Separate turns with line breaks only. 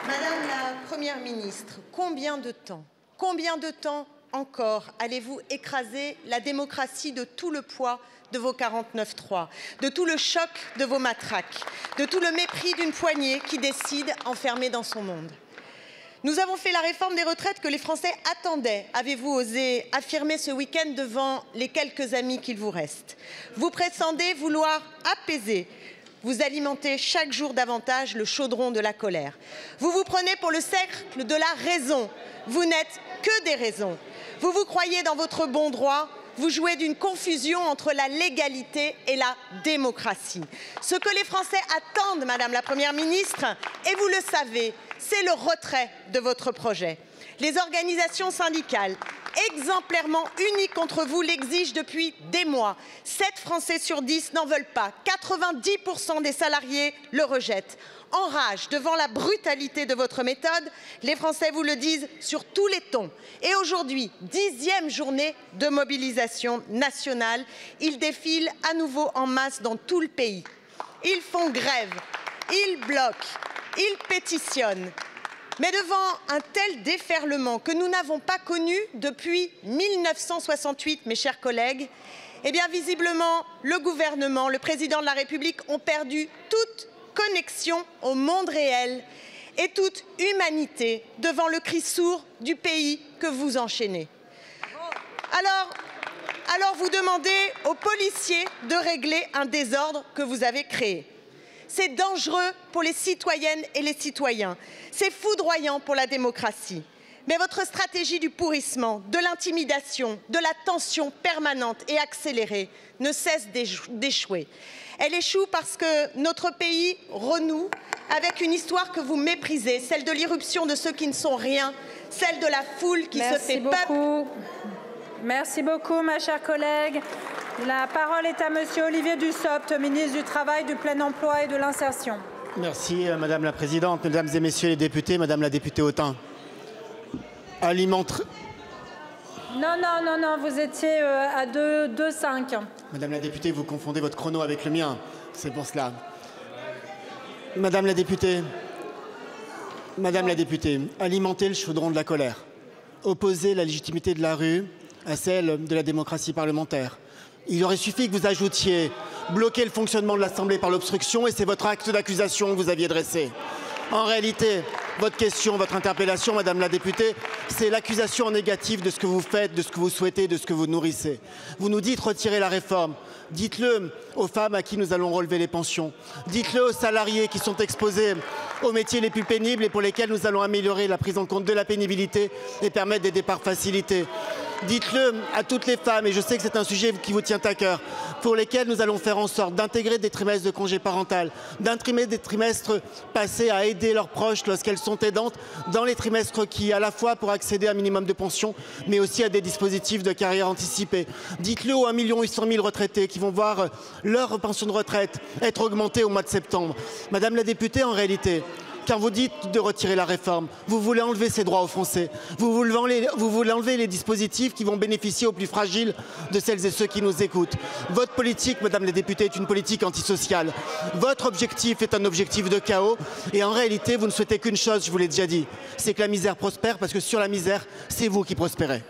Madame la Première ministre, combien de temps encore allez-vous écraser la démocratie de tout le poids de vos 49.3, de tout le choc de vos matraques, de tout le mépris d'une poignée qui décide enfermée dans son monde? Nous avons fait la réforme des retraites que les Français attendaient. Avez-vous osé affirmer ce week-end devant les quelques amis qu'il vous reste? Vous prétendez vouloir apaiser. Vous alimentez chaque jour davantage le chaudron de la colère. Vous vous prenez pour le cercle de la raison. Vous n'êtes que des raisons. Vous vous croyez dans votre bon droit. Vous jouez d'une confusion entre la légalité et la démocratie. Ce que les Français attendent, Madame la Première ministre, et vous le savez, c'est le retrait de votre projet. Les organisations syndicales, exemplairement unies contre vous, l'exigent depuis des mois. 7 Français sur 10 n'en veulent pas. 90% des salariés le rejettent. En rage devant la brutalité de votre méthode, les Français vous le disent sur tous les tons. Et aujourd'hui, 10e journée de mobilisation nationale, ils défilent à nouveau en masse dans tout le pays. Ils font grève, ils bloquent, ils pétitionnent. Mais devant un tel déferlement que nous n'avons pas connu depuis 1968, mes chers collègues, eh bien visiblement, le gouvernement, le président de la République ont perdu toute connexion au monde réel et toute humanité devant le cri sourd du pays que vous enchaînez. Alors vous demandez aux policiers de régler un désordre que vous avez créé. C'est dangereux pour les citoyennes et les citoyens. C'est foudroyant pour la démocratie. Mais votre stratégie du pourrissement, de l'intimidation, de la tension permanente et accélérée ne cesse d'échouer. Elle échoue parce que notre pays renoue avec une histoire que vous méprisez, celle de l'irruption de ceux qui ne sont rien, celle de la foule qui se fait peuple.
Merci beaucoup, ma chère collègue. La parole est à Monsieur Olivier Dussopt, ministre du Travail, du Plein Emploi et de l'Insertion.
Merci, Madame la Présidente, Mesdames et Messieurs les députés, Madame la députée Autain.
Non, vous étiez à 2,5.
Madame la députée, vous confondez votre chrono avec le mien, c'est pour cela. Madame la députée, alimentez le chaudron de la colère. Opposez la légitimité de la rue à celle de la démocratie parlementaire. Il aurait suffi que vous ajoutiez bloquer le fonctionnement de l'Assemblée par l'obstruction et c'est votre acte d'accusation que vous aviez dressé. En réalité, votre question, votre interpellation, Madame la députée, c'est l'accusation en négatif de ce que vous faites, de ce que vous souhaitez, de ce que vous nourrissez. Vous nous dites retirer la réforme. Dites-le aux femmes à qui nous allons relever les pensions. Dites-le aux salariés qui sont exposés aux métiers les plus pénibles et pour lesquels nous allons améliorer la prise en compte de la pénibilité et permettre des départs facilités. Dites-le à toutes les femmes, et je sais que c'est un sujet qui vous tient à cœur, pour lesquelles nous allons faire en sorte d'intégrer des trimestres de congé parental, d'intégrer des trimestres passés à aider leurs proches lorsqu'elles sont aidantes, dans les trimestres requis à la fois pour accéder à un minimum de pension, mais aussi à des dispositifs de carrière anticipée. Dites-le aux 1 800 000 retraités qui vont voir leur pension de retraite être augmentée au mois de septembre. Madame la députée, en réalité, quand vous dites de retirer la réforme, vous voulez enlever ces droits aux Français. Vous voulez enlever les dispositifs qui vont bénéficier aux plus fragiles de celles et ceux qui nous écoutent. Votre politique, Madame la députée, est une politique antisociale. Votre objectif est un objectif de chaos. Et en réalité, vous ne souhaitez qu'une chose, je vous l'ai déjà dit, c'est que la misère prospère, parce que sur la misère, c'est vous qui prospérez.